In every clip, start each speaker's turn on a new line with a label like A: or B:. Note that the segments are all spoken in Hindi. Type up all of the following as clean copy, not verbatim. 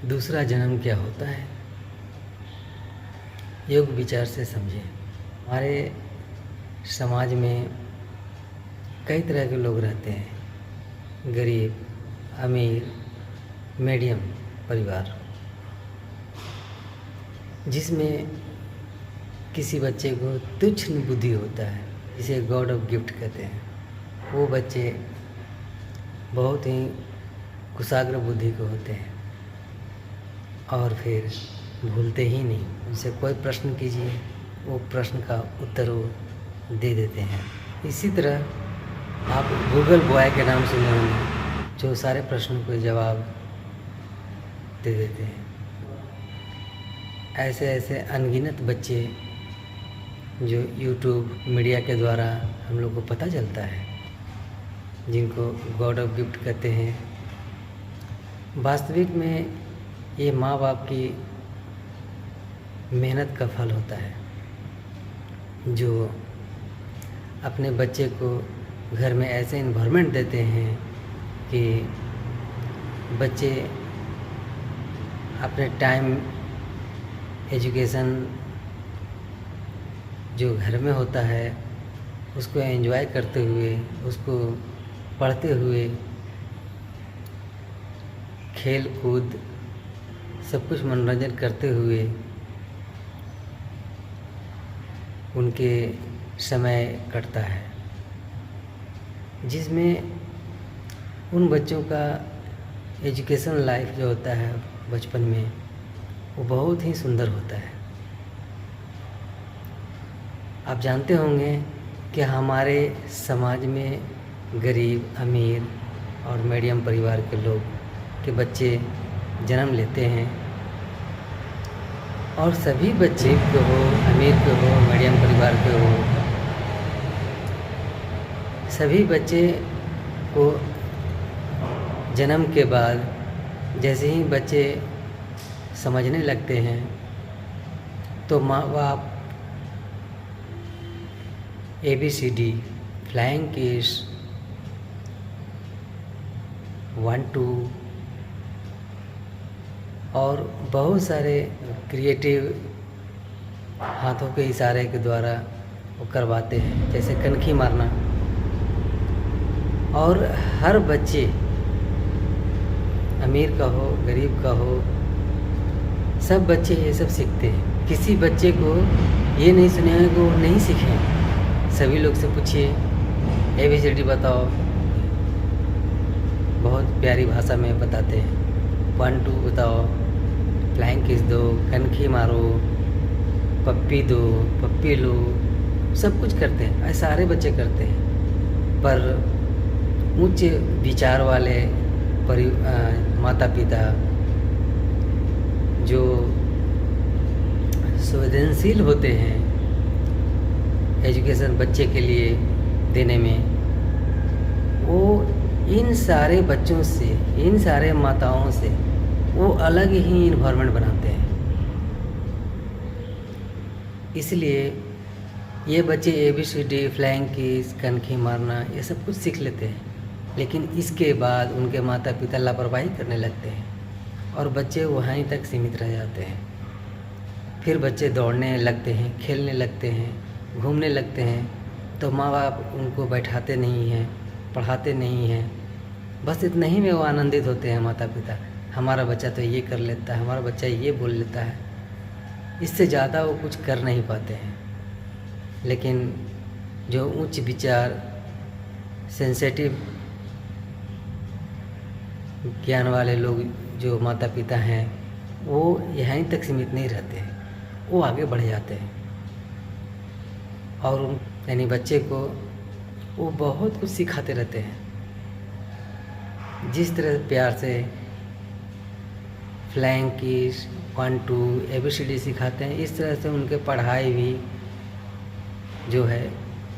A: दूसरा जन्म क्या होता है? योग विचार से समझें। हमारे समाज में कई तरह के लोग रहते हैं, गरीब, अमीर, मीडियम परिवार, जिसमें किसी बच्चे को तुच्छ बुद्धि होता है, जिसे गॉड ऑफ गिफ्ट कहते हैं। वो बच्चे बहुत ही कुशाग्र बुद्धि के होते हैं और फिर भूलते ही नहीं। उनसे कोई प्रश्न कीजिए, वो प्रश्न का उत्तर वो दे देते हैं। इसी तरह आप गूगल बॉय के नाम सुने होंगे, जो सारे प्रश्नों के जवाब दे देते हैं। ऐसे ऐसे अनगिनत बच्चे जो यूट्यूब मीडिया के द्वारा हम लोग को पता चलता है, जिनको गॉड ऑफ गिफ्ट कहते हैं। वास्तविक में ये माँ बाप की मेहनत का फल होता है, जो अपने बच्चे को घर में ऐसे इन्वायरमेंट देते हैं कि बच्चे अपने टाइम एजुकेशन जो घर में होता है उसको एंजॉय करते हुए, उसको पढ़ते हुए, खेल कूद सब कुछ मनोरंजन करते हुए उनके समय कटता है, जिसमें उन बच्चों का एजुकेशन लाइफ जो होता है बचपन में, वो बहुत ही सुंदर होता है। आप जानते होंगे कि हमारे समाज में गरीब, अमीर और मीडियम परिवार के लोग के बच्चे जन्म लेते हैं, और सभी बच्चे के हो, अमीर के हो, मीडियम परिवार के हो, सभी बच्चे को जन्म के बाद जैसे ही बच्चे समझने लगते हैं तो माँ बाप ABCD, फ्लाइंग किस, 1 2 और बहुत सारे क्रिएटिव हाथों के इशारे के द्वारा वो करवाते हैं, जैसे कनखी मारना। और हर बच्चे, अमीर का हो, गरीब का हो, सब बच्चे ये सब सीखते हैं। किसी बच्चे को ये नहीं सुने कि वो नहीं सीखें। सभी लोग से पूछिए, ABCD बताओ, बहुत प्यारी भाषा में बताते हैं। 1 2 बताओ, फ्लाइंग किस दो, कनखी मारो, पप्पी दो, पप्पी लो, सब कुछ करते हैं। ऐसे सारे बच्चे करते हैं। पर उच्च विचार वाले माता पिता जो संवेदनशील होते हैं एजुकेशन बच्चे के लिए देने में, वो इन सारे बच्चों से, इन सारे माताओं से वो अलग ही इन्वायरमेंट बनाते हैं। इसलिए ये बच्चे ABCD, फ्लाइंग किस, कनखी मारना, ये सब कुछ सीख लेते हैं। लेकिन इसके बाद उनके माता पिता लापरवाही करने लगते हैं और बच्चे वहीं तक सीमित रह जाते हैं। फिर बच्चे दौड़ने लगते हैं, खेलने लगते हैं, घूमने लगते हैं, तो माँ बाप उनको बैठाते नहीं हैं, पढ़ाते नहीं हैं। बस इतना ही में वो आनंदित होते हैं माता पिता, हमारा बच्चा तो ये कर लेता है, हमारा बच्चा ये बोल लेता है। इससे ज़्यादा वो कुछ कर नहीं पाते हैं। लेकिन जो उच्च विचार, सेंसिटिव ज्ञान वाले लोग जो माता पिता हैं, वो यहीं तक सीमित नहीं रहते हैं, वो आगे बढ़ जाते हैं और उन यानी बच्चे को वो बहुत कुछ सिखाते रहते हैं। जिस तरह प्यार से फ्लाइंग किस, 1 2 ABCD सिखाते हैं, इस तरह से उनके पढ़ाई भी जो है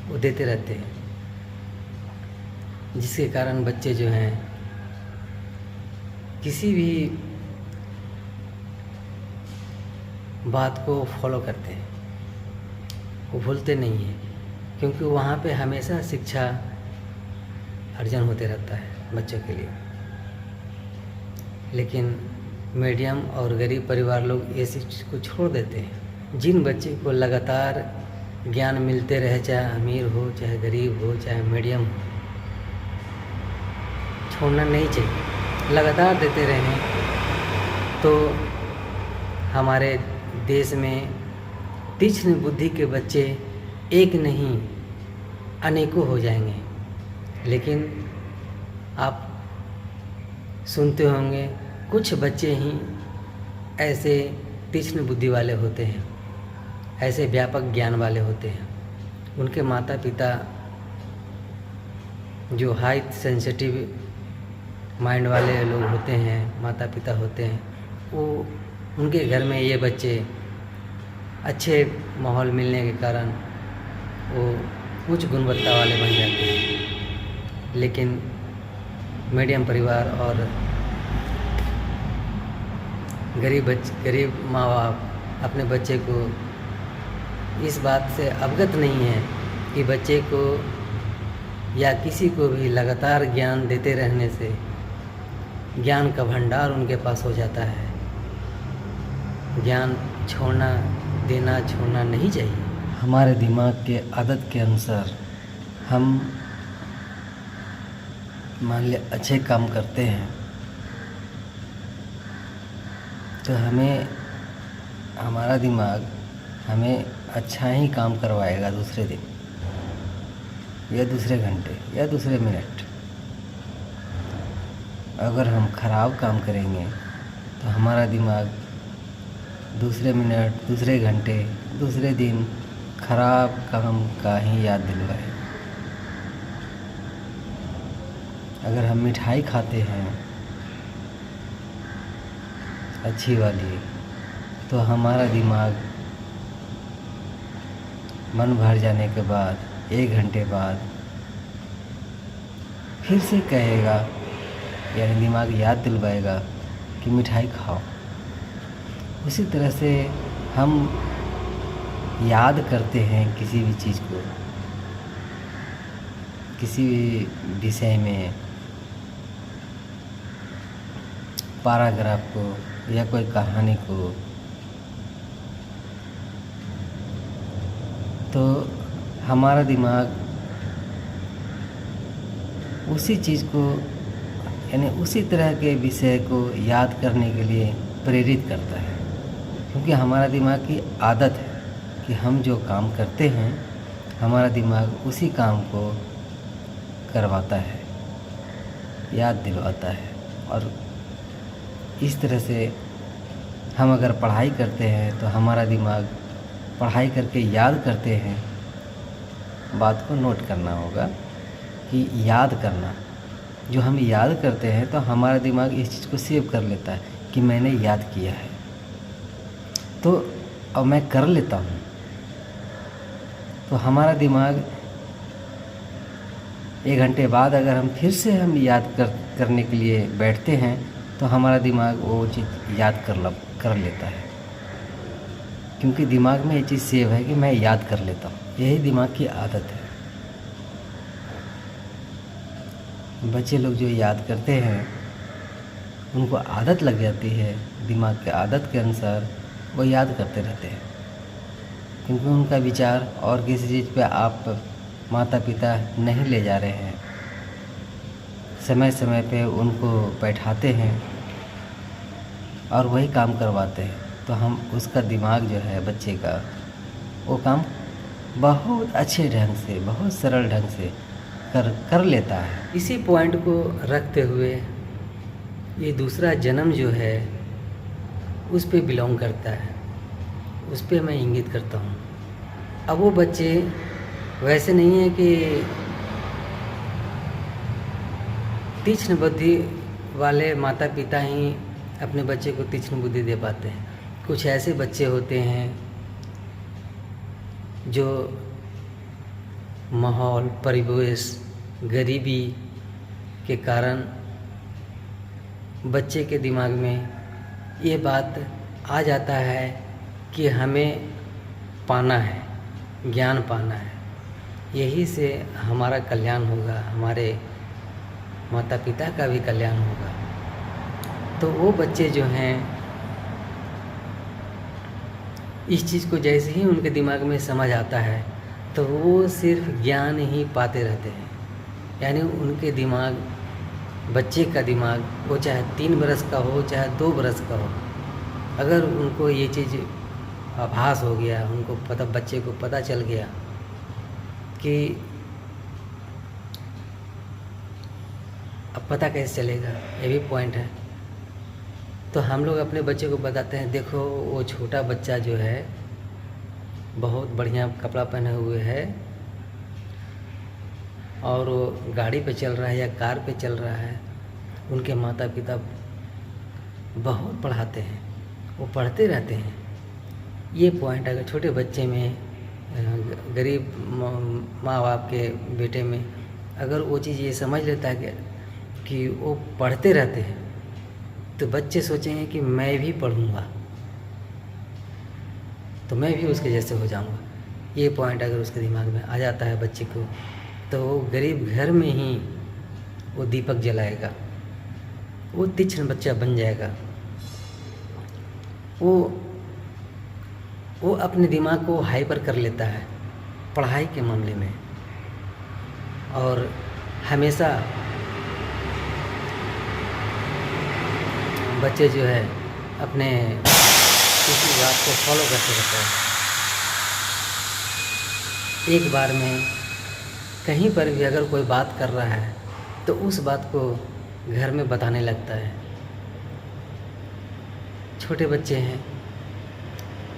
A: वो देते रहते हैं, जिसके कारण बच्चे जो हैं किसी भी बात को फॉलो करते हैं, वो भूलते नहीं हैं, क्योंकि वहाँ पे हमेशा शिक्षा अर्जन होते रहता है बच्चों के लिए। लेकिन मीडियम और गरीब परिवार लोग ऐसी चीज़ को छोड़ देते हैं। जिन बच्चे को लगातार ज्ञान मिलते रहे, चाहे अमीर हो, चाहे गरीब हो, चाहे मीडियम हो, छोड़ना नहीं चाहिए, लगातार देते रहें तो हमारे देश में तीक्ष्ण बुद्धि के बच्चे एक नहीं अनेकों हो जाएंगे। लेकिन आप सुनते होंगे कुछ बच्चे ही ऐसे तीक्ष्ण बुद्धि वाले होते हैं, ऐसे व्यापक ज्ञान वाले होते हैं। उनके माता पिता जो हाई सेंसिटिव माइंड वाले लोग होते हैं, माता पिता होते हैं, वो उनके घर में ये बच्चे अच्छे माहौल मिलने के कारण वो उच्च गुणवत्ता वाले बन जाते हैं। लेकिन मीडियम परिवार और गरीब माँ बाप अपने बच्चे को इस बात से अवगत नहीं है कि बच्चे को या किसी को भी लगातार ज्ञान देते रहने से ज्ञान का भंडार उनके पास हो जाता है। ज्ञान देना छोड़ना नहीं चाहिए। हमारे दिमाग के आदत के अनुसार हम मान लिया अच्छे काम करते हैं तो हमारा दिमाग हमें अच्छा ही काम करवाएगा दूसरे दिन या दूसरे घंटे या दूसरे मिनट। अगर हम खराब काम करेंगे तो हमारा दिमाग दूसरे मिनट, दूसरे घंटे, दूसरे दिन खराब काम का ही याद दिलवाए। अगर हम मिठाई खाते हैं अच्छी वाली तो हमारा दिमाग मन भर जाने के बाद 1 घंटे बाद फिर से कहेगा, यानी दिमाग याद दिलवाएगा कि मिठाई खाओ। उसी तरह से हम याद करते हैं किसी भी चीज़ को, किसी भी विषय में, पैराग्राफ को या कोई कहानी को, तो हमारा दिमाग उसी चीज़ को यानी उसी तरह के विषय को याद करने के लिए प्रेरित करता है। क्योंकि हमारा दिमाग की आदत है कि हम जो काम करते हैं हमारा दिमाग उसी काम को करवाता है, याद दिलवाता है। और इस तरह से हम अगर पढ़ाई करते हैं तो हमारा दिमाग पढ़ाई करके याद करते हैं। बात को नोट करना होगा कि याद करना, जो हम याद करते हैं तो हमारा दिमाग इस चीज़ को सेव कर लेता है कि मैंने याद किया है तो अब मैं कर लेता हूँ। तो हमारा दिमाग 1 घंटे बाद अगर हम फिर से याद करने के लिए बैठते हैं तो हमारा दिमाग वो चीज़ याद कर लेता है, क्योंकि दिमाग में ये चीज़ सेव है कि मैं याद कर लेता हूँ। यही दिमाग की आदत है। बच्चे लोग जो याद करते हैं उनको आदत लग जाती है, दिमाग के आदत के अनुसार वो याद करते रहते हैं। क्योंकि उनका विचार और किसी चीज़ पे आप माता पिता नहीं ले जा रहे हैं, समय समय पे उनको बैठाते हैं और वही काम करवाते हैं, तो हम उसका दिमाग जो है बच्चे का वो काम बहुत अच्छे ढंग से, बहुत सरल ढंग से कर लेता है। इसी पॉइंट को रखते हुए ये दूसरा जन्म जो है उस पे बिलोंग करता है, उस पे मैं इंगित करता हूँ। अब वो बच्चे वैसे नहीं है कि तीक्ष्ण बुद्धि वाले माता पिता ही अपने बच्चे को तीक्ष्ण बुद्धि दे पाते हैं। कुछ ऐसे बच्चे होते हैं जो माहौल, परिवेश, गरीबी के कारण बच्चे के दिमाग में ये बात आ जाता है कि हमें पाना है, ज्ञान पाना है, यही से हमारा कल्याण होगा, हमारे माता पिता का भी कल्याण होगा। तो वो बच्चे जो हैं इस चीज़ को जैसे ही उनके दिमाग में समझ आता है तो वो सिर्फ ज्ञान ही पाते रहते हैं। यानी उनके दिमाग, बच्चे का दिमाग, वो चाहे 3 बरस का हो चाहे 2 बरस का हो, अगर उनको ये चीज़ आभास हो गया, उनको पता, बच्चे को पता चल गया कि अब पता कैसे चलेगा, ये भी पॉइंट है। तो हम लोग अपने बच्चे को बताते हैं, देखो वो छोटा बच्चा जो है बहुत बढ़िया कपड़ा पहने हुए है और वो गाड़ी पे चल रहा है या कार पे चल रहा है, उनके माता पिता बहुत पढ़ाते हैं, वो पढ़ते रहते हैं। ये पॉइंट अगर छोटे बच्चे में, गरीब माँ बाप के बेटे में अगर वो चीज़ ये समझ लेता है कि वो पढ़ते रहते हैं, तो बच्चे सोचेंगे कि मैं भी पढ़ूँगा तो मैं भी उसके जैसे हो जाऊँगा। ये पॉइंट अगर उसके दिमाग में आ जाता है बच्चे को, तो वो गरीब घर में ही वो दीपक जलाएगा, वो तीक्ष्ण बच्चा बन जाएगा। वो अपने दिमाग को हाइपर कर लेता है पढ़ाई के मामले में, और हमेशा बच्चे जो है अपने किसी बात को फॉलो करते रहते हैं। एक बार में कहीं पर भी अगर कोई बात कर रहा है तो उस बात को घर में बताने लगता है। छोटे बच्चे हैं,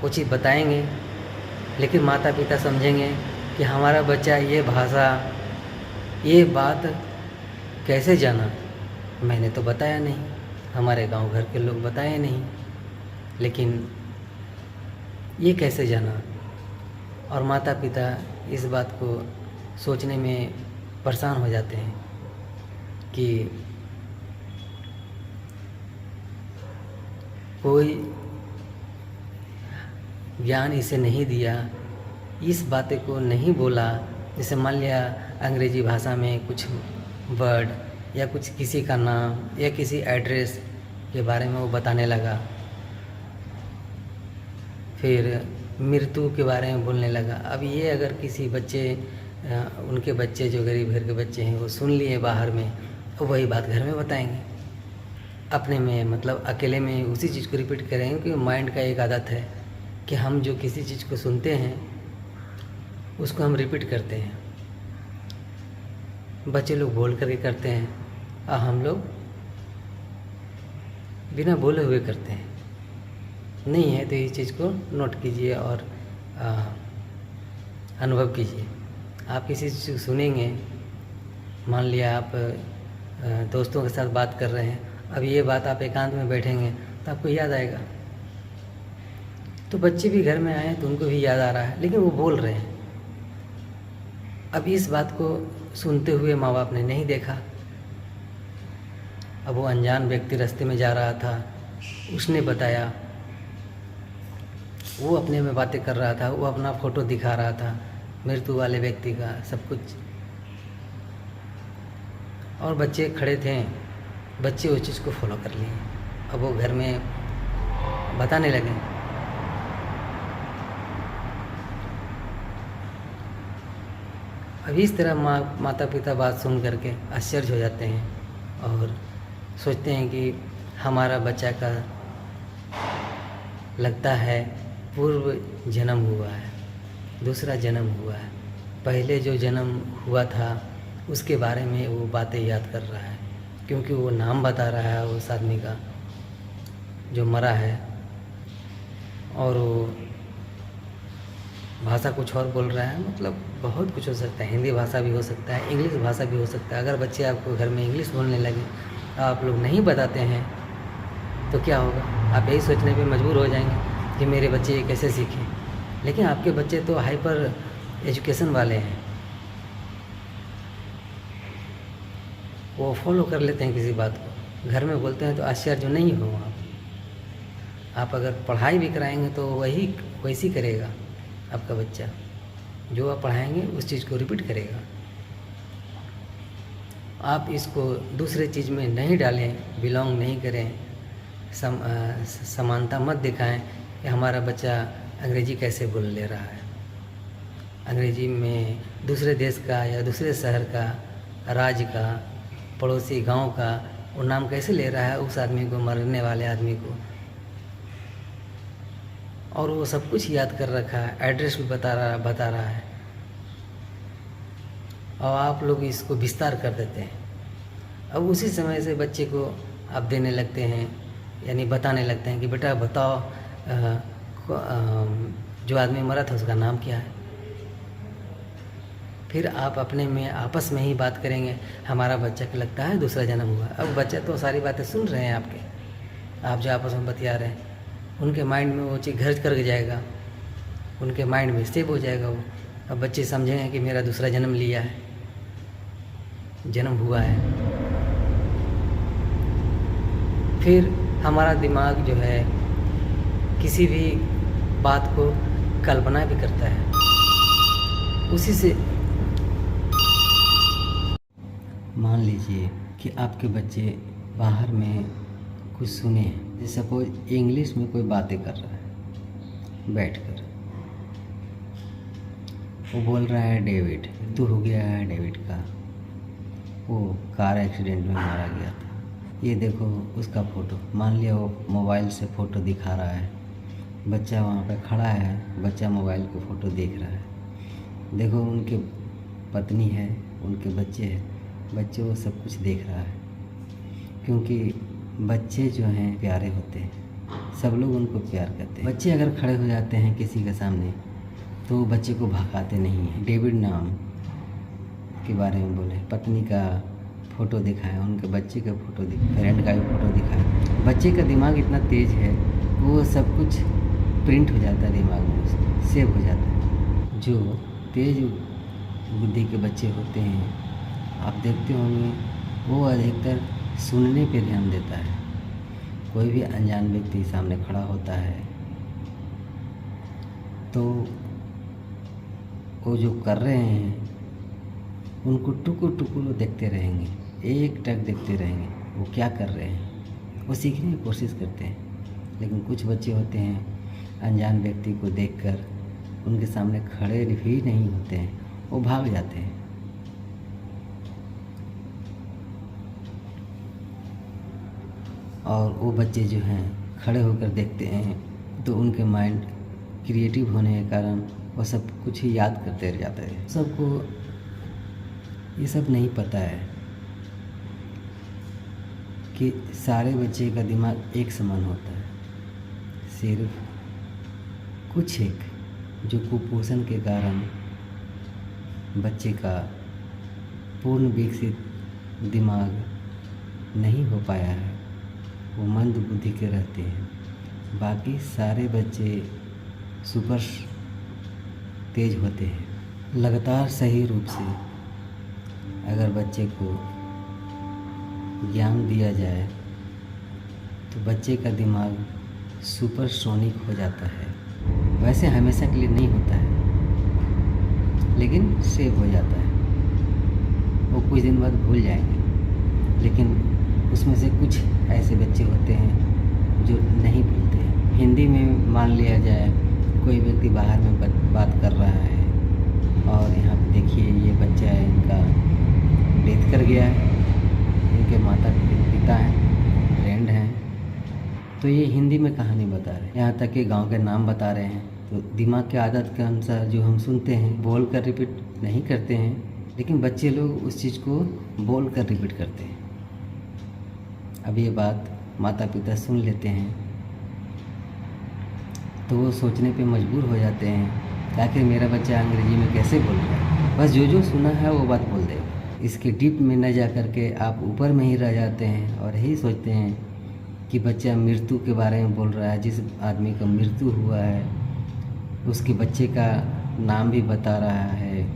A: वो चीज़ बताएंगे, लेकिन माता पिता समझेंगे कि हमारा बच्चा ये भाषा, ये बात कैसे जाना, मैंने तो बताया नहीं, हमारे गांव घर के लोग बताए नहीं, लेकिन ये कैसे जाना। और माता पिता इस बात को सोचने में परेशान हो जाते हैं कि कोई ज्ञान इसे नहीं दिया, इस बातें को नहीं बोला। जैसे मान लिया अंग्रेजी भाषा में कुछ वर्ड या कुछ किसी का नाम या किसी एड्रेस के बारे में वो बताने लगा, फिर मृत्यु के बारे में बोलने लगा। अब ये अगर किसी बच्चे, उनके बच्चे जो गरीब घर के बच्चे हैं, वो सुन लिए बाहर में, तो वही बात घर में बताएंगे अपने में, मतलब अकेले में उसी चीज़ को रिपीट करेंगे। क्योंकि माइंड का एक आदत है कि हम जो किसी चीज़ को सुनते हैं उसको हम रिपीट करते हैं। बच्चे लोग बोल करके करते हैं और हम लोग बिना बोले हुए करते हैं। नहीं है तो इस चीज़ को नोट कीजिए और अनुभव कीजिए। आप किसी चीज़ को सुनेंगे, मान लिया आप दोस्तों के साथ बात कर रहे हैं, अब ये बात आप एकांत में बैठेंगे तो आपको याद आएगा। तो बच्चे भी घर में आए तो उनको भी याद आ रहा है, लेकिन वो बोल रहे हैं। अब इस बात को सुनते हुए माँ बाप ने नहीं देखा। अब वो अनजान व्यक्ति रास्ते में जा रहा था, उसने बताया, वो अपने में बातें कर रहा था, वो अपना फ़ोटो दिखा रहा था मृत्यु वाले व्यक्ति का, सब कुछ। और बच्चे खड़े थे, बच्चे उस चीज़ को फॉलो कर लिए। अब वो घर में बताने लगे। अब इस तरह माता पिता बात सुन करके आश्चर्य हो जाते हैं और सोचते हैं कि हमारा बच्चा का लगता है पूर्व जन्म हुआ है, दूसरा जन्म हुआ है, पहले जो जन्म हुआ था उसके बारे में वो बातें याद कर रहा है, क्योंकि वो नाम बता रहा है उस आदमी का जो मरा है, और वो भाषा कुछ और बोल रहा है। मतलब बहुत कुछ हो सकता है, हिंदी भाषा भी हो सकता है, इंग्लिश भाषा भी हो सकता है। अगर बच्चे आपको घर में इंग्लिश बोलने लगे, आप लोग नहीं बताते हैं तो क्या होगा? आप यही सोचने पे मजबूर हो जाएंगे कि मेरे बच्चे ये कैसे सीखें। लेकिन आपके बच्चे तो हाइपर एजुकेशन वाले हैं, वो फॉलो कर लेते हैं किसी बात को, घर में बोलते हैं तो आश्चर्य नहीं हो। आप अगर पढ़ाई भी कराएंगे तो वैसी करेगा आपका बच्चा, जो आप पढ़ाएंगे उस चीज़ को रिपीट करेगा। आप इसको दूसरे चीज़ में नहीं डालें, बिलोंग नहीं करें, समानता मत दिखाएं कि हमारा बच्चा अंग्रेजी कैसे बोल ले रहा है। अंग्रेजी में दूसरे देश का या दूसरे शहर का, राज्य का, पड़ोसी गांव का वो नाम कैसे ले रहा है उस आदमी को, मरने वाले आदमी को। और वो सब कुछ याद कर रखा है, एड्रेस भी बता रहा है, और आप लोग इसको विस्तार कर देते हैं। अब उसी समय से बच्चे को आप देने लगते हैं, यानी बताने लगते हैं कि बेटा बताओ जो आदमी मरा था उसका नाम क्या है। फिर आप अपने में आपस में ही बात करेंगे, हमारा बच्चा को लगता है दूसरा जन्म हुआ। अब बच्चा तो सारी बातें सुन रहे हैं आपके, आप जो आपस में बतिया रहे हैं, उनके माइंड में वो चीज़ घर कर जाएगा, उनके माइंड में सेव हो जाएगा वो। अब बच्चे समझेंगे कि मेरा दूसरा जन्म लिया है, जन्म हुआ है। फिर हमारा दिमाग जो है किसी भी बात को कल्पना भी करता है, उसी से। मान लीजिए कि आपके बच्चे बाहर में कुछ सुने, जैसे सपोज इंग्लिश में कोई बातें कर रहा है बैठकर, वो बोल रहा है डेविड, तो हो गया है डेविड का, वो कार एक्सीडेंट में मारा गया था, ये देखो उसका फ़ोटो। मान लिया वो मोबाइल से फ़ोटो दिखा रहा है, बच्चा वहाँ पे खड़ा है, बच्चा मोबाइल को फ़ोटो देख रहा है, देखो उनके पत्नी है, उनके बच्चे हैं, बच्चे वो सब कुछ देख रहा है। क्योंकि बच्चे जो हैं प्यारे होते हैं, सब लोग उनको प्यार करते हैं। बच्चे अगर खड़े हो जाते हैं किसी के सामने तो बच्चे को भगाते नहीं हैं। डेविड नाम के बारे में बोले, पत्नी का फ़ोटो दिखाया, उनके बच्चे का फ़ोटो दिखाया, फ्रेंड का भी फ़ोटो दिखाया। बच्चे का दिमाग इतना तेज़ है, वो सब कुछ प्रिंट हो जाता है दिमाग में, उसका सेव हो जाता है। जो तेज़ बुद्धि के बच्चे होते हैं, आप देखते होंगे वो अधिकतर सुनने पे ध्यान देता है। कोई भी अनजान व्यक्ति सामने खड़ा होता है तो वो जो कर रहे हैं उनको टुकुर टुकुर देखते रहेंगे, एक टक देखते रहेंगे, वो क्या कर रहे हैं, वो सीखने की कोशिश करते हैं। लेकिन कुछ बच्चे होते हैं अनजान व्यक्ति को देखकर उनके सामने खड़े भी नहीं होते हैं, वो भाग जाते हैं। और वो बच्चे जो हैं खड़े होकर देखते हैं तो उनके माइंड क्रिएटिव होने के कारण वो सब कुछ ही याद करते रह जाते हैं। सबको ये सब नहीं पता है कि सारे बच्चे का दिमाग एक समान होता है। सिर्फ कुछ एक जो कुपोषण के कारण बच्चे का पूर्ण विकसित दिमाग नहीं हो पाया है, वो मंद बुद्धि के रहते हैं। बाकी सारे बच्चे सुपर तेज होते हैं। लगातार सही रूप से अगर बच्चे को ज्ञान दिया जाए तो बच्चे का दिमाग सुपरसोनिक हो जाता है। वैसे हमेशा के लिए नहीं होता है, लेकिन सेव हो जाता है। वो कुछ दिन बाद भूल जाएंगे, लेकिन उसमें से कुछ ऐसे बच्चे होते हैं जो नहीं भूलते हैं। हिंदी में मान लिया जाए कोई व्यक्ति बाहर में बात कर रहा है और यहाँ पे देखिए ये बच्चा है, इनका डेथ कर गया है, इनके माता पिता हैं, फ्रेंड हैं, तो ये हिंदी में कहानी बता रहे हैं। यहाँ तक कि गांव के नाम बता रहे हैं। तो दिमाग के आदत के अनुसार जो हम सुनते हैं बोल कर रिपीट नहीं करते हैं, लेकिन बच्चे लोग उस चीज़ को बोल कर रिपीट करते हैं। अब ये बात माता पिता सुन लेते हैं तो वो सोचने पे मजबूर हो जाते हैं कि आखिर मेरा बच्चा अंग्रेजी में कैसे बोल रहा है। बस जो सुना है वो बात बोल देगा। इसके डीप में न जा कर के आप ऊपर में ही रह जाते हैं और यही सोचते हैं कि बच्चा मृत्यु के बारे में बोल रहा है। जिस आदमी का मृत्यु हुआ है उसके बच्चे का नाम भी बता रहा है,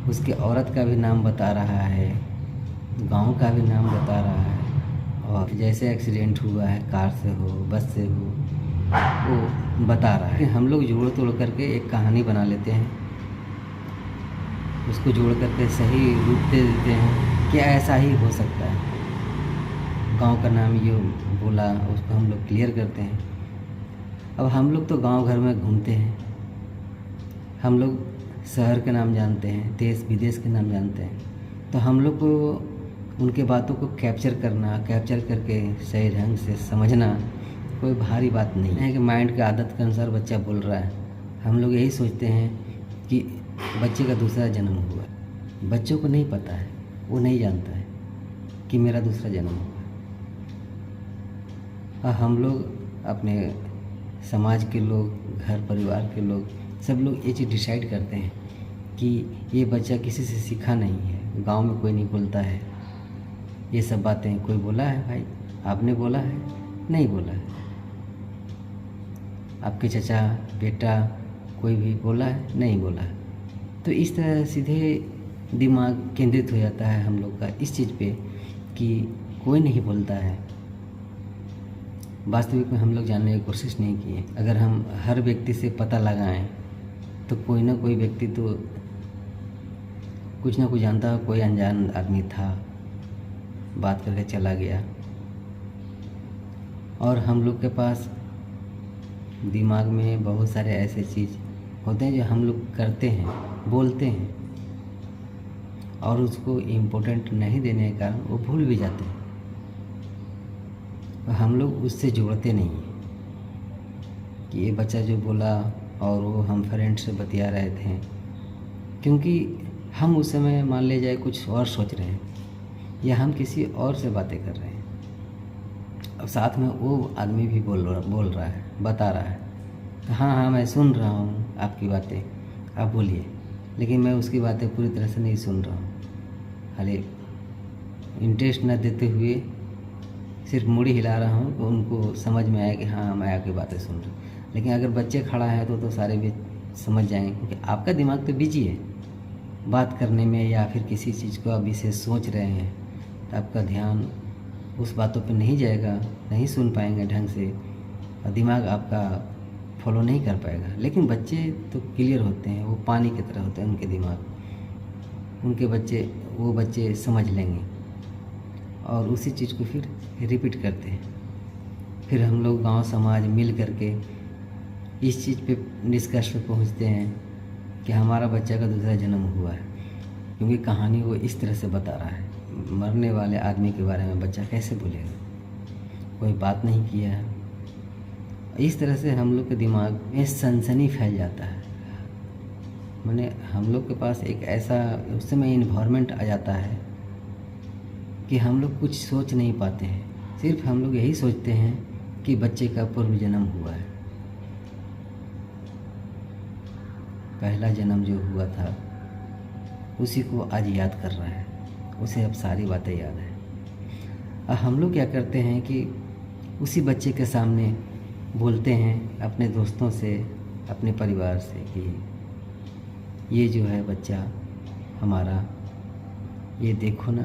A: उसके औरत का भी नाम बता रहा है, गांव का भी नाम बता रहा है, और जैसे एक्सीडेंट हुआ है कार से हो, बस से हो, वो बता रहा है। हम लोग जोड़ तोड़ करके एक कहानी बना लेते हैं, उसको जोड़ करके सही रूप दे देते हैं कि ऐसा ही हो सकता है। गांव का नाम ये बोला उसको हम लोग क्लियर करते हैं। अब हम लोग तो गांव घर में घूमते हैं, हम लोग शहर के नाम जानते हैं, देश विदेश के नाम जानते हैं, तो हम लोग को उनके बातों को कैप्चर करके सही ढंग से समझना कोई भारी बात नहीं है कि माइंड की आदत के अनुसार बच्चा बोल रहा है। हम लोग यही सोचते हैं कि बच्चे का दूसरा जन्म हुआ। बच्चों को नहीं पता है, वो नहीं जानता है कि मेरा दूसरा जन्म हुआ। और हम लोग अपने समाज के लोग, घर परिवार के लोग, सब लोग ये चीज़ डिसाइड करते हैं कि ये बच्चा किसी से सीखा नहीं है, गांव में कोई नहीं बोलता है ये सब बातें। कोई बोला है भाई? आपने बोला है? नहीं बोला है। आपके चचा, बेटा, कोई भी बोला है? नहीं बोला है। तो इस तरह सीधे दिमाग केंद्रित हो जाता है हम लोग का इस चीज़ पे कि कोई नहीं बोलता है। वास्तविक में हम लोग जानने की कोशिश नहीं किए। अगर हम हर व्यक्ति से पता लगाएं तो कोई ना कोई व्यक्ति तो कुछ ना कुछ जानता, कोई अनजान आदमी था, बात करके चला गया। और हम लोग के पास दिमाग में बहुत सारे ऐसे चीज़ होते हैं जो हम लोग करते हैं, बोलते हैं, और उसको इम्पोर्टेंट नहीं देने के कारण वो भूल भी जाते हैं। हम लोग उससे जोड़ते नहीं हैं कि ये बच्चा जो बोला और वो हम फ्रेंड से बतिया रहे थे, क्योंकि हम उस समय मान ले जाए कुछ और सोच रहे हैं या हम किसी और से बातें कर रहे हैं। अब साथ में वो आदमी भी बोल रहा है, बता रहा है, तो हाँ मैं सुन रहा हूँ आपकी बातें, आप बोलिए, लेकिन मैं उसकी बातें पूरी तरह से नहीं सुन रहा हूँ। खाली इंटरेस्ट न देते हुए सिर्फ मुड़ी हिला रहा हूँ तो उनको समझ में आए कि हाँ मैं आपकी बातें सुन रहा हूँ। लेकिन अगर बच्चे खड़ा है तो सारे भी समझ जाएंगे, क्योंकि आपका दिमाग तो बिजी है बात करने में, या फिर किसी चीज़ को अभी से सोच रहे हैं, तो आपका ध्यान उस बातों पे नहीं जाएगा, नहीं सुन पाएंगे ढंग से, और दिमाग आपका फॉलो नहीं कर पाएगा। लेकिन बच्चे तो क्लियर होते हैं, वो पानी की तरह होते हैं उनके दिमाग, वो बच्चे समझ लेंगे और उसी चीज़ को फिर रिपीट करते हैं। फिर हम लोग गांव समाज मिल करके इस चीज़ पे निष्कर्ष पे पहुंचते हैं कि हमारा बच्चा का दूसरा जन्म हुआ है, क्योंकि कहानी वो इस तरह से बता रहा है। मरने वाले आदमी के बारे में बच्चा कैसे बोलेगा? कोई बात नहीं किया है। इस तरह से हम लोग के दिमाग में सनसनी फैल जाता है। माने हम लोग के पास एक ऐसा उस समय इन्वायरमेंट आ जाता है कि हम लोग कुछ सोच नहीं पाते हैं। सिर्फ हम लोग यही सोचते हैं कि बच्चे का पूर्व जन्म हुआ है, पहला जन्म जो हुआ था उसी को आज याद कर रहा है, उसे अब सारी बातें याद है। अब हम लोग क्या करते हैं कि उसी बच्चे के सामने बोलते हैं अपने दोस्तों से, अपने परिवार से कि ये जो है बच्चा हमारा, ये देखो ना,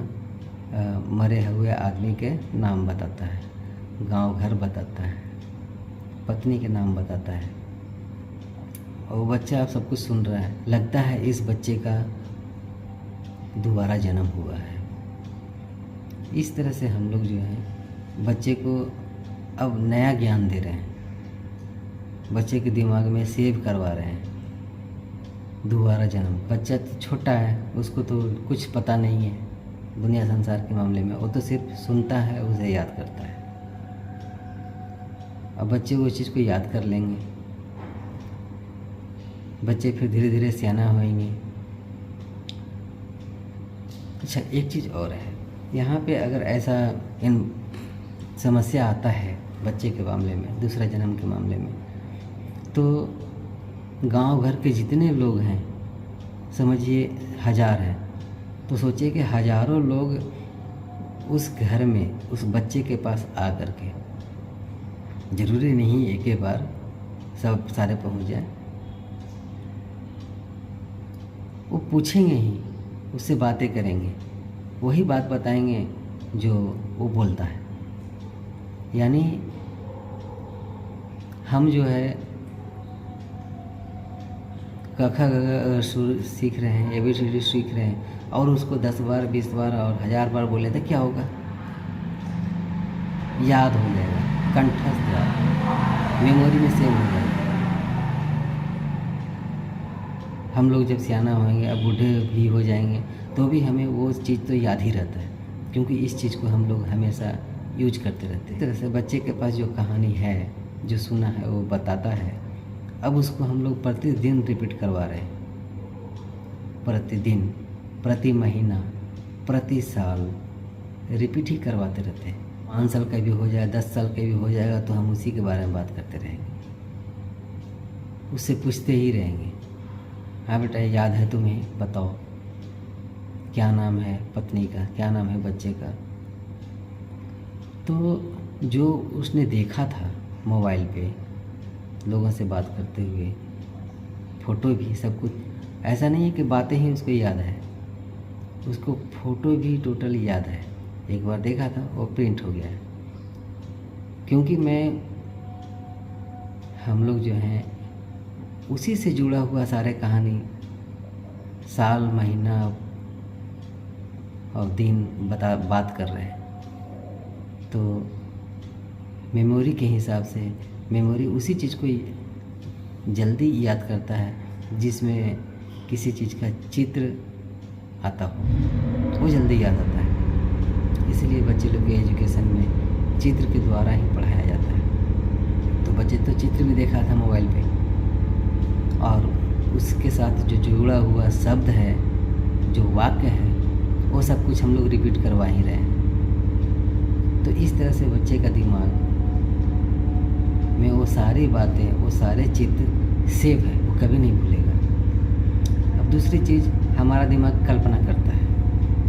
A: मरे हुए आदमी के नाम बताता है, गांव घर बताता है, पत्नी के नाम बताता है, और वो बच्चा आप सब कुछ सुन रहा है। लगता है इस बच्चे का दोबारा जन्म हुआ है। इस तरह से हम लोग जो है बच्चे को अब नया ज्ञान दे रहे हैं, बच्चे के दिमाग में सेव करवा रहे हैं दोबारा जन्म। बच्चा तो छोटा है, उसको तो कुछ पता नहीं है दुनिया संसार के मामले में, वो तो सिर्फ सुनता है, उसे याद करता है। अब बच्चे वो चीज़ को याद कर लेंगे, बच्चे फिर धीरे धीरे सियाना होएंगे। अच्छा, एक चीज़ और है यहाँ पे, अगर ऐसा इन समस्या आता है बच्चे के मामले में, दूसरा जन्म के मामले में, तो गांव भर के जितने लोग हैं, समझिए 1000 हैं, तो सोचिए कि हज़ारों लोग उस घर में उस बच्चे के पास आ कर के, ज़रूरी नहीं एक ही बार सब सारे पहुंच जाए, वो पूछेंगे ही, उससे बातें करेंगे, वही बात बताएंगे जो वो बोलता है। यानी हम जो है क ख ग सुर सीख रहे हैं, ABCD सीख रहे हैं, और उसको 10 बार 20 बार और 1000 बार बोले तो क्या होगा? याद हो जाएगा, कंठस्थ याद, मेमोरी में सेव हो जाएगा। हम लोग जब सियाना होंगे, अब बूढ़े भी हो जाएंगे, तो भी हमें वो चीज़ तो याद ही रहता है, क्योंकि इस चीज़ को हम लोग हमेशा यूज करते रहते हैं। इस तरह से बच्चे के पास जो कहानी है, जो सुना है, वो बताता है, अब उसको हम लोग प्रतिदिन रिपीट करवा रहे हैं। प्रतिदिन, प्रति महीना, प्रति साल रिपीट ही करवाते रहते हैं। 5 साल का भी हो जाए, 10 साल का भी हो जाएगा, तो हम उसी के बारे में बात करते रहेंगे, उससे पूछते ही रहेंगे, हाँ बेटा याद है तुम्हें, बताओ क्या नाम है पत्नी का, क्या नाम है बच्चे का। तो जो उसने देखा था मोबाइल पे लोगों से बात करते हुए, फ़ोटो भी, सब कुछ, ऐसा नहीं है कि बातें ही उसको याद है, उसको फ़ोटो भी टोटल याद है। एक बार देखा था, वो प्रिंट हो गया है। क्योंकि हम लोग जो हैं उसी से जुड़ा हुआ सारे कहानी, साल, महीना और दिन बात कर रहे हैं। तो मेमोरी के हिसाब से, मेमोरी उसी चीज़ को जल्दी याद करता है जिसमें किसी चीज़ का चित्र आता हो, वो जल्दी याद आता है। इसलिए बच्चे लोग के एजुकेशन में चित्र के द्वारा ही पढ़ाया जाता है। तो बच्चे तो चित्र भी देखा था मोबाइल पे, और उसके साथ जो जुड़ा हुआ शब्द है, जो वाक्य है, वो सब कुछ हम लोग रिपीट करवा ही रहे हैं। तो इस तरह से बच्चे का दिमाग में वो सारी बातें, वो सारे चित्र सेव है, वो कभी नहीं भूलेगा। अब दूसरी चीज़, हमारा दिमाग कल्पना करता है,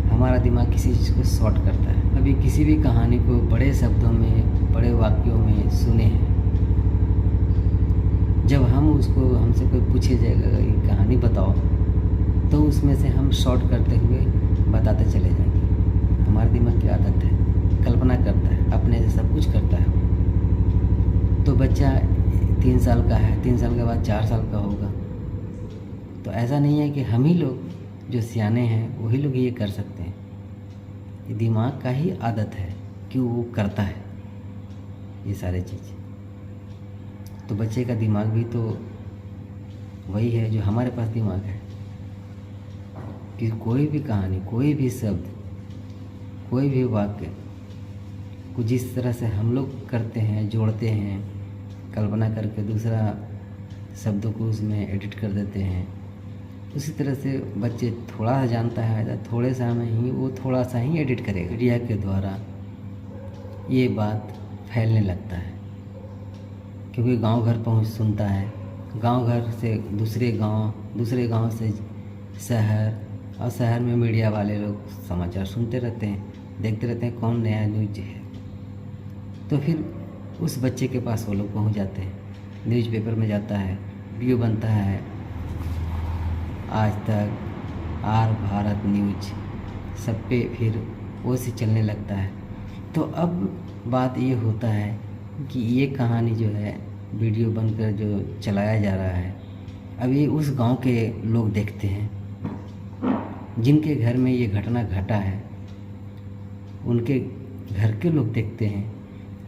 A: हमारा दिमाग किसी चीज़ को शॉर्ट करता है। अभी किसी भी कहानी को बड़े शब्दों में, बड़े वाक्यों में सुने हैं, जब हम उसको, हमसे कोई पूछे जाएगा ये कहानी बताओ, तो उसमें से हम शॉर्ट करते हुए बताते चले जाएंगे। हमारे दिमाग की आदत है, कल्पना करता है, अपने से सब कुछ करता है। तो बच्चा 3 साल का है, 3 साल के बाद 4 साल का होगा। तो ऐसा नहीं है कि हम ही लोग जो सियाने हैं वही लोग ये कर सकते हैं। ये दिमाग का ही आदत है कि वो करता है ये सारे चीज़। तो बच्चे का दिमाग भी तो वही है जो हमारे पास दिमाग है, कि कोई भी कहानी, कोई भी शब्द, कोई भी वाक्य को जिस तरह से हम लोग करते हैं, जोड़ते हैं, कल्पना करके दूसरा शब्दों को उसमें एडिट कर देते हैं, उसी तरह से बच्चे थोड़ा सा जानता है, थोड़े सा में ही वो थोड़ा सा ही एडिट करेगा। मीडिया के द्वारा ये बात फैलने लगता है, क्योंकि गांव घर पहुंच सुनता है, गांव घर से दूसरे गांव से शहर, और शहर में मीडिया वाले लोग समाचार सुनते रहते हैं, देखते रहते हैं कौन नया न्यूज है। तो फिर उस बच्चे के पास वो लोग पहुंच जाते हैं, न्यूज़पेपर में जाता है, वीडियो बनता है, आज तक, आर भारत न्यूज, सब पे फिर वो से चलने लगता है। तो अब बात ये होता है कि ये कहानी जो है वीडियो बनकर जो चलाया जा रहा है, अब ये उस गांव के लोग देखते हैं, जिनके घर में ये घटना घटा है, उनके घर के लोग देखते हैं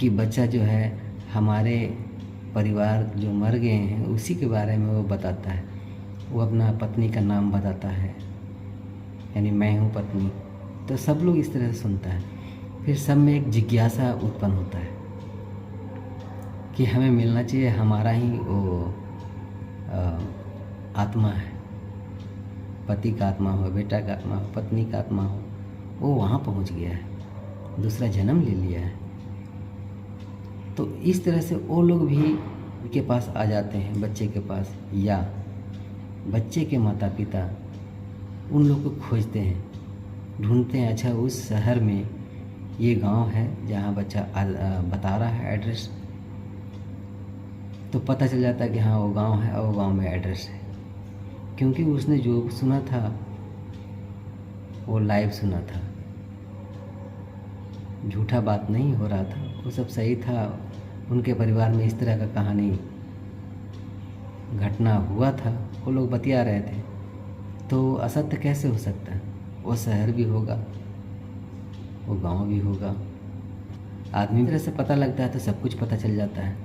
A: कि बच्चा जो है हमारे परिवार जो मर गए हैं उसी के बारे में वो बताता है। वो अपना पत्नी का नाम बताता है, यानी मैं हूँ पत्नी। तो सब लोग इस तरह से सुनता है। फिर सब में एक जिज्ञासा उत्पन्न होता है कि हमें मिलना चाहिए, हमारा ही वो आत्मा है, पति का आत्मा हो, बेटा का आत्मा हो, पत्नी का आत्मा हो, वो वहाँ पहुँच गया है, दूसरा जन्म ले लिया है। तो इस तरह से वो लोग भी उनके पास आ जाते हैं, बच्चे के पास, या बच्चे के माता पिता उन लोग को खोजते हैं, ढूंढते हैं। अच्छा, उस शहर में ये गांव है जहाँ बच्चा बता रहा है एड्रेस, तो पता चल जाता है कि हाँ वो गांव है और वो गांव में एड्रेस है, क्योंकि उसने जो सुना था वो लाइव सुना था, झूठा बात नहीं हो रहा था, वो सब सही था। उनके परिवार में इस तरह का कहानी घटना हुआ था, वो लोग बतिया रहे थे, तो असत्य कैसे हो सकता है? वो शहर भी होगा, वो गांव भी होगा, आदमी तरह से पता लगता है तो सब कुछ पता चल जाता है।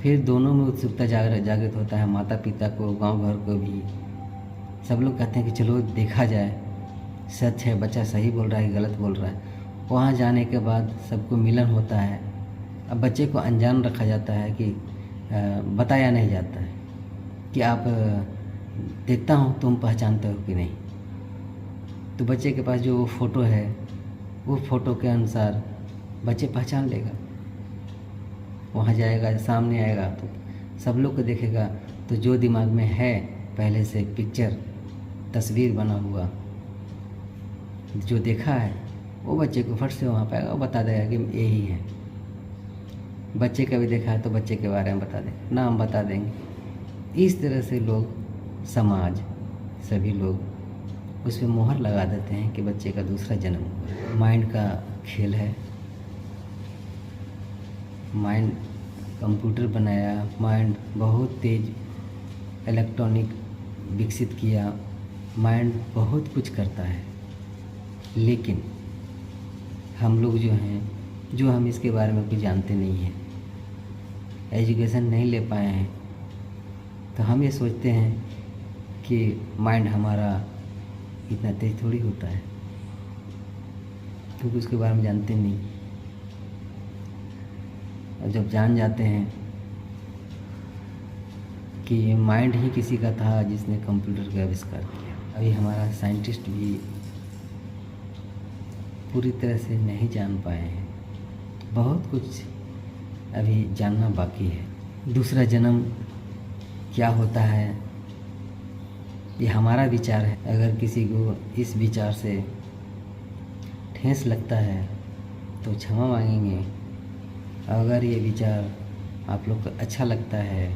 A: फिर दोनों में उत्सुकता जागृत होता है, माता पिता को, गांव घर को भी। सब लोग कहते हैं कि चलो देखा जाए, सच है, बच्चा सही बोल रहा है कि गलत बोल रहा है। वहाँ जाने के बाद सबको मिलन होता है। अब बच्चे को अनजान रखा जाता है कि बताया नहीं जाता है कि आप देखता हूँ तुम पहचानते हो कि नहीं। तो बच्चे के पास जो फ़ोटो है वो फ़ोटो के अनुसार बच्चे पहचान लेगा। वहाँ जाएगा, सामने आएगा तो सब लोग को देखेगा, तो जो दिमाग में है पहले से पिक्चर, तस्वीर बना हुआ, जो देखा है वो बच्चे को फट से वहाँ पे आएगा, वो बता देगा कि यही है। बच्चे का भी देखा है तो बच्चे के बारे में बता देंगे, नाम बता देंगे। इस तरह से लोग, समाज, सभी लोग उस पर मोहर लगा देते हैं कि बच्चे का दूसरा जन्म हुआ। माइंड का खेल है। माइंड कंप्यूटर बनाया, माइंड बहुत तेज इलेक्ट्रॉनिक विकसित किया, माइंड बहुत कुछ करता है। लेकिन हम लोग जो हैं, जो हम इसके बारे में कुछ जानते नहीं हैं, एजुकेशन नहीं ले पाए हैं, तो हम ये सोचते हैं कि माइंड हमारा इतना तेज थोड़ी होता है, क्योंकि उसके बारे में जानते नहीं। और जब जान जाते हैं कि माइंड ही किसी का था जिसने कंप्यूटर का आविष्कार किया। अभी हमारा साइंटिस्ट भी पूरी तरह से नहीं जान पाए हैं, बहुत कुछ अभी जानना बाकी है। दूसरा जन्म क्या होता है ये हमारा विचार है। अगर किसी को इस विचार से ठेस लगता है तो क्षमा मांगेंगे। अगर ये विचार आप लोग को अच्छा लगता है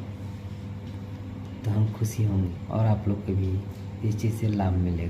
A: तो हम खुशी होंगे और आप लोग को भी इस चीज़ से लाभ मिलेगा।